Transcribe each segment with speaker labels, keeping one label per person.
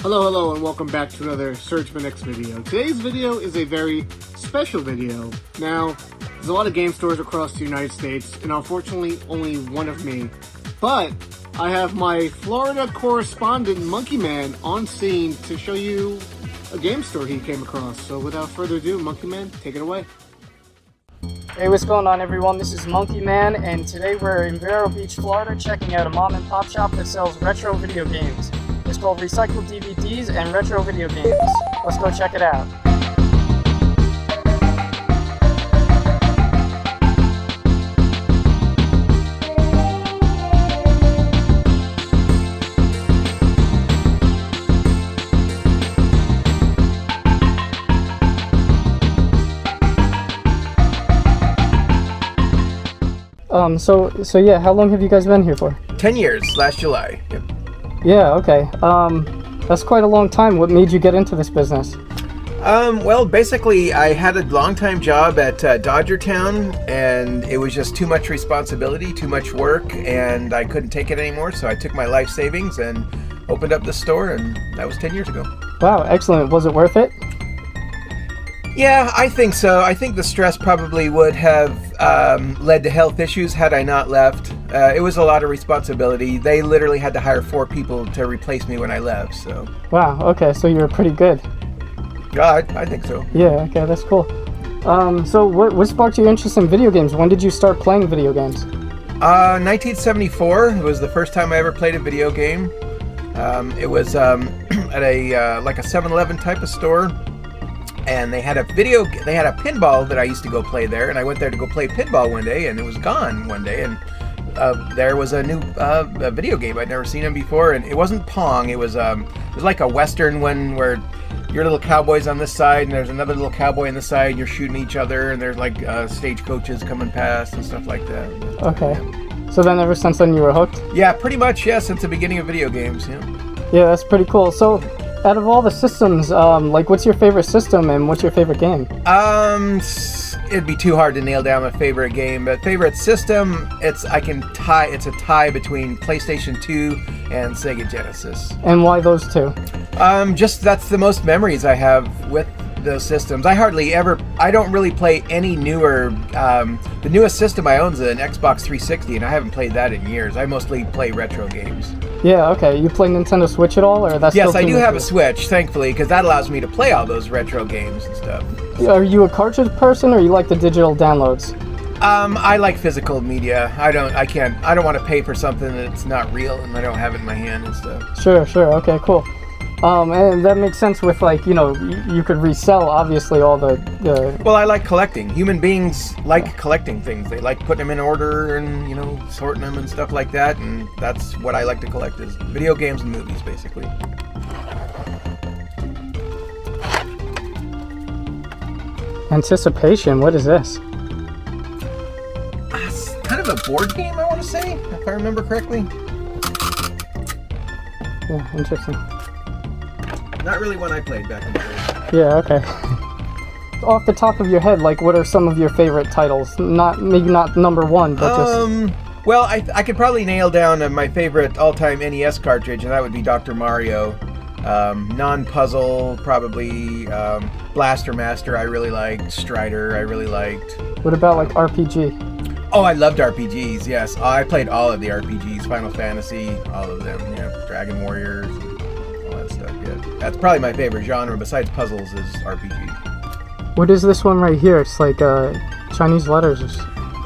Speaker 1: Hello, and welcome back to another Sergmanx video. Today's video is a very special video. Now, there's a lot of game stores across the United States, and unfortunately, only one of me. But I have my Florida correspondent, Monkey Man, on scene to show you a game store he came across. So without further ado, Monkey Man, take it away.
Speaker 2: Hey, what's going on, everyone? This is Monkey Man, and today we're in Vero Beach, Florida, checking out a mom and pop shop that sells retro video games. It's called Recycled DVDs and Retro Video Games. Let's go check it out. So yeah, how long have you guys been here for?
Speaker 3: 10 years, last July. Yep.
Speaker 2: Yeah, okay. That's quite a long time. What made you get into this business?
Speaker 3: Well, basically, I had a long-time job at Dodgertown, and it was just too much responsibility, too much work, and I couldn't take it anymore, so I took my life savings and opened up the store, and that was 10 years ago.
Speaker 2: Wow, excellent. Was it worth it?
Speaker 3: Yeah, I think so. I think the stress probably would have led to health issues had I not left. It was a lot of responsibility. They literally had to hire 4 people to replace me when I left, so...
Speaker 2: Wow, okay, so you were pretty good.
Speaker 3: Yeah, I think so.
Speaker 2: Yeah, okay, that's cool. So what sparked your interest in video games? When did you start playing video games?
Speaker 3: 1974 was the first time I ever played a video game. It was at a like a 7-Eleven type of store. And they had a pinball that I used to go play there, and I went there to go play pinball one day, and it was gone one day, and there was a new video game. I'd never seen them before, and it wasn't Pong. It was like a Western one where you're little cowboys on this side, and there's another little cowboy on this side, and you're shooting each other, and there's like stagecoaches coming past and stuff like that.
Speaker 2: Okay. So then ever since then you were hooked?
Speaker 3: Yeah, pretty much, yeah, since the beginning of video games, yeah.
Speaker 2: Yeah, that's pretty cool. So, out of all the systems, like, what's your favorite system and what's your favorite game?
Speaker 3: It'd be too hard to nail down my favorite game, but favorite system, it's a tie between PlayStation 2 and Sega Genesis.
Speaker 2: And why those two?
Speaker 3: Just that's the most memories I have with those systems. I don't really play any newer. The newest system I own is an Xbox 360, and I haven't played that in years. I mostly play retro games.
Speaker 2: Yeah, okay. You play Nintendo Switch at all, or that's
Speaker 3: Yes, I do have a Switch, thankfully, because that allows me to play all those retro games and stuff.
Speaker 2: Are you a cartridge person, or you like the digital downloads?
Speaker 3: I like physical media. I don't want to pay for something that's not real and I don't have it in my hand and stuff.
Speaker 2: Sure. Okay, cool. And that makes sense with, like, you know, you could resell, obviously, all the...
Speaker 3: Well, I like collecting. Human beings like collecting things. They like putting them in order and, you know, sorting them and stuff like that, and that's what I like to collect, is video games and movies, basically.
Speaker 2: Anticipation, what is this?
Speaker 3: It's kind of a board game, I want to say, if I remember correctly.
Speaker 2: Yeah, interesting.
Speaker 3: Not really one I played back in the day.
Speaker 2: Yeah, okay. Off the top of your head, like, what are some of your favorite titles? Maybe not number one, but just...
Speaker 3: Well, I could probably nail down my favorite all-time NES cartridge, and that would be Dr. Mario. Non-puzzle, probably. Blaster Master, I really liked. Strider, I really liked.
Speaker 2: What about, like, RPG?
Speaker 3: Oh, I loved RPGs, yes. I played all of the RPGs. Final Fantasy, all of them, yeah. Dragon Warriors, all that stuff, yeah. That's probably my favorite genre, besides puzzles, is RPG.
Speaker 2: What is this one right here? It's like Chinese letters.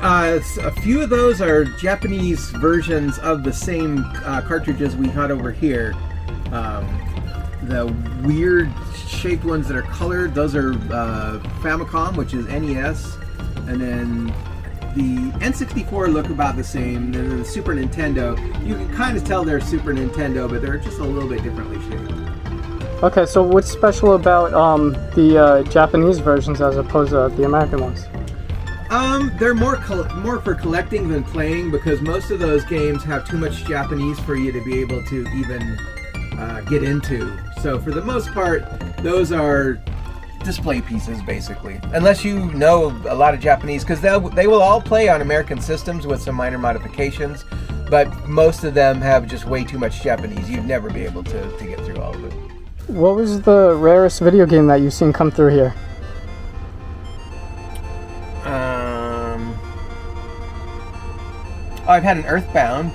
Speaker 3: A few of those are Japanese versions of the same cartridges we had over here. The weird shaped ones that are colored, those are Famicom, which is NES, and then the N64 look about the same, and then the Super Nintendo, you can kind of tell they're Super Nintendo, but they're just a little bit differently shaped.
Speaker 2: Okay, so what's special about the Japanese versions as opposed to the American ones?
Speaker 3: They're more for collecting than playing, because most of those games have too much Japanese for you to be able to even get into. So for the most part, those are display pieces, basically. Unless you know a lot of Japanese, because they will all play on American systems with some minor modifications, but most of them have just way too much Japanese. You'd never be able to get through all of it.
Speaker 2: What was the rarest video game that you've seen come through here?
Speaker 3: I've had an Earthbound.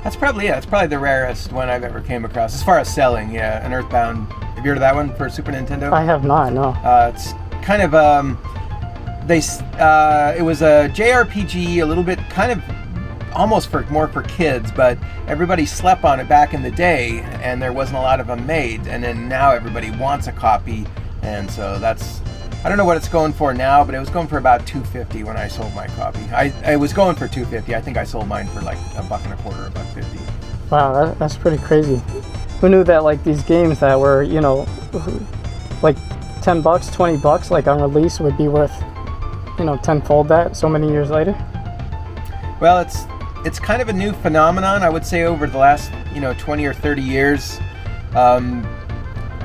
Speaker 3: That's probably the rarest one I've ever came across as far as selling. Yeah, an Earthbound. Have you heard of that one for Super Nintendo?
Speaker 2: I have not. No.
Speaker 3: It's kind of it was a JRPG, a little bit kind of almost more for kids, but everybody slept on it back in the day, and there wasn't a lot of them made. And then now everybody wants a copy, and so I don't know what it's going for now, but it was going for about $2.50 when I sold my copy. I was going for $2.50. I think I sold mine for like $1.25, $1.50.
Speaker 2: Wow, that's pretty crazy. Who knew that like these games that were, you know, like $10, $20, like on release would be worth, you know, tenfold that so many years later?
Speaker 3: Well, it's kind of a new phenomenon, I would say, over the last, 20 or 30 years. A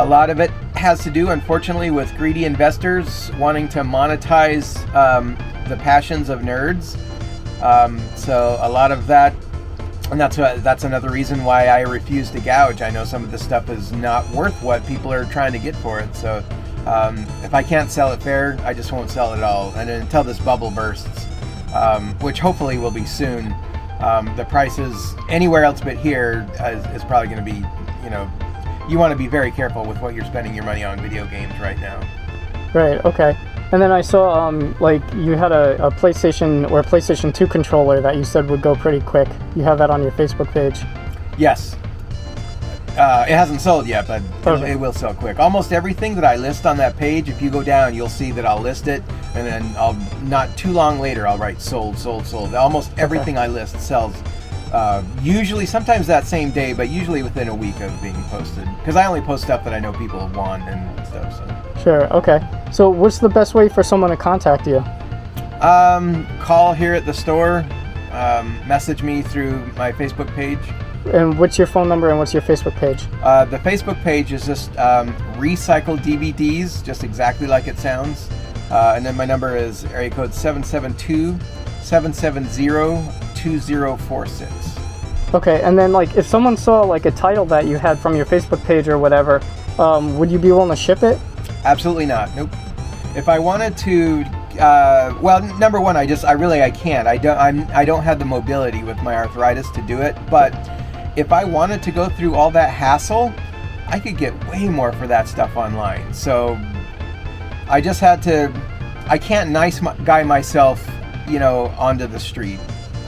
Speaker 3: lot of it has to do, unfortunately, with greedy investors wanting to monetize the passions of nerds. So a lot of that, and that's another reason why I refuse to gouge. I know some of this stuff is not worth what people are trying to get for it. So if I can't sell it fair, I just won't sell it at all. And until this bubble bursts, which hopefully will be soon, the prices anywhere else but here is probably going to be, you want to be very careful with what you're spending your money on video games right now.
Speaker 2: Right, okay. And then I saw, like, you had a PlayStation or a PlayStation 2 controller that you said would go pretty quick. You have that on your Facebook page.
Speaker 3: Yes. It hasn't sold yet, but
Speaker 2: Okay.
Speaker 3: it will sell quick. Almost everything that I list on that page, if you go down, you'll see that I'll list it, and then not too long later, I'll write sold, sold, sold. Almost everything I list sells. Usually, sometimes that same day, but usually within a week of being posted. Because I only post stuff that I know people want and stuff. So.
Speaker 2: Sure, okay. So what's the best way for someone to contact you?
Speaker 3: Call here at the store. Message me through my Facebook page.
Speaker 2: And what's your phone number and what's your Facebook page?
Speaker 3: The Facebook page is just Recycled DVDs, just exactly like it sounds. And then my number is area code 772-770-2046.
Speaker 2: Okay, and then like if someone saw like a title that you had from your Facebook page or whatever, would you be willing to ship it?
Speaker 3: Absolutely not. Nope. If I wanted to, well, number one, I can't. I don't have the mobility with my arthritis to do it. But if I wanted to go through all that hassle, I could get way more for that stuff online. So I just had to. I can't nice guy myself, onto the street.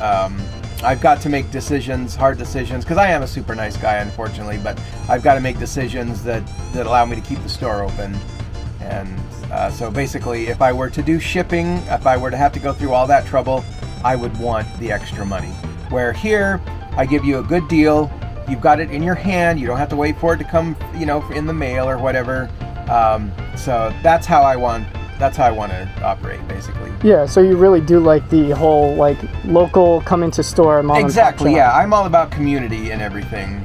Speaker 3: I've got to make hard decisions, because I am a super nice guy, unfortunately, but I've got to make decisions that allow me to keep the store open. And so basically, if I were to do shipping, if I were to have to go through all that trouble, I would want the extra money. Where here, I give you a good deal, you've got it in your hand, you don't have to wait for it to come, in the mail or whatever. So that's how I want to operate, basically.
Speaker 2: Yeah, so you really do like the whole like local come into store mom
Speaker 3: Exactly,
Speaker 2: and pop shop.
Speaker 3: yeah. I'm all about community and everything.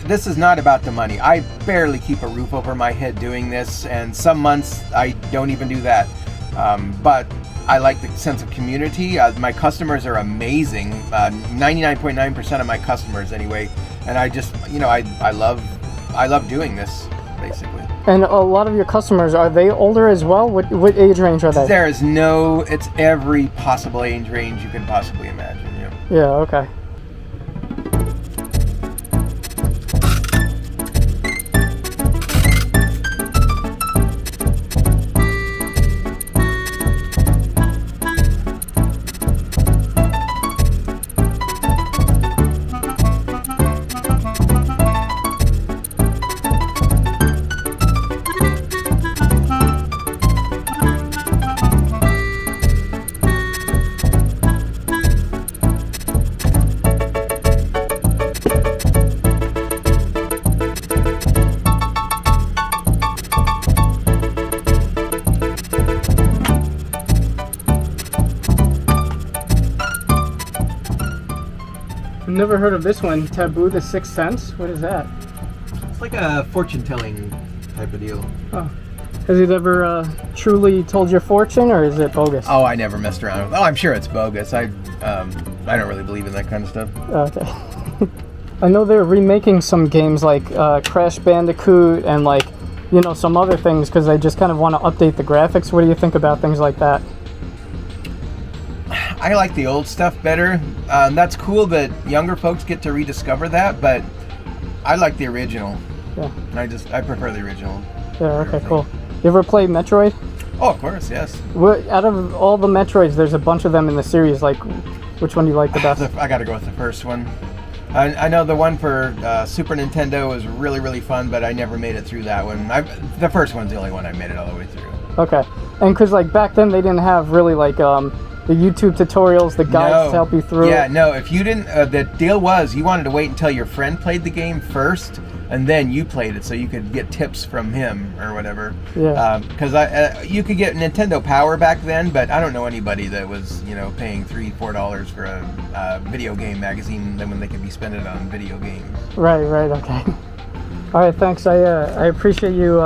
Speaker 3: This is not about the money. I barely keep a roof over my head doing this, and some months I don't even do that. But I like the sense of community. My customers are amazing. 99.9% of my customers, anyway. And I just, I love doing this, basically.
Speaker 2: And a lot of your customers, are they older as well? What age range are they?
Speaker 3: It's every possible age range you can possibly imagine.
Speaker 2: Yeah, okay. Never heard of this one. Taboo the Sixth Sense? What is that?
Speaker 3: It's like a fortune-telling type of deal.
Speaker 2: Oh. Has it ever truly told your fortune, or is it bogus?
Speaker 3: Oh, I never messed around with. Oh, I'm sure it's bogus. I don't really believe in that kind of stuff.
Speaker 2: Okay. I know they're remaking some games like Crash Bandicoot and like, you know, some other things because they just kind of want to update the graphics. What do you think about things like that?
Speaker 3: I like the old stuff better. That's cool that younger folks get to rediscover that, but I like the original.
Speaker 2: Yeah.
Speaker 3: I prefer the original.
Speaker 2: Yeah, okay, cool. You ever played Metroid?
Speaker 3: Oh, of course, yes.
Speaker 2: Out of all the Metroids, there's a bunch of them in the series. Like, which one do you like the best?
Speaker 3: I gotta go with the first one. I know the one for Super Nintendo was really, really fun, but I never made it through that one. The first one's the only one I made it all the way through.
Speaker 2: Okay. And because, like, back then they didn't have really, like, the YouTube tutorials, the guides to help you through
Speaker 3: Yeah,
Speaker 2: it.
Speaker 3: no, if you didn't, the deal was you wanted to wait until your friend played the game first, and then you played it so you could get tips from him or whatever.
Speaker 2: Yeah.
Speaker 3: Because you could get Nintendo Power back then, but I don't know anybody that was, you know, paying $3-4 for a video game magazine when they could be spending it on video games.
Speaker 2: Right, okay. All right, thanks. I appreciate you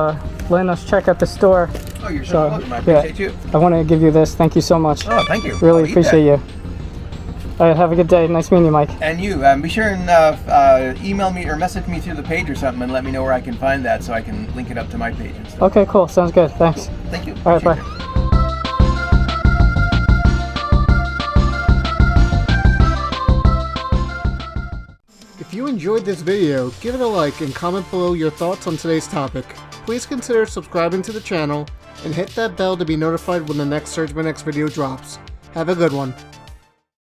Speaker 2: letting us check out the store.
Speaker 3: Oh, you're so welcome. I appreciate you.
Speaker 2: I want to give you this. Thank you so much.
Speaker 3: Oh, thank you.
Speaker 2: Really appreciate you. All right, have a good day. Nice meeting you, Mike.
Speaker 3: And you, be sure and email me or message me through the page or something and let me know where I can find that so I can link it up to my page and stuff.
Speaker 2: Okay, cool. Sounds good. Thanks.
Speaker 3: Cool. Thank you.
Speaker 2: All right, bye.
Speaker 1: If you enjoyed this video, give it a like and comment below your thoughts on today's topic. Please consider subscribing to the channel and hit that bell to be notified when the next Sergmanx video drops. Have a good one.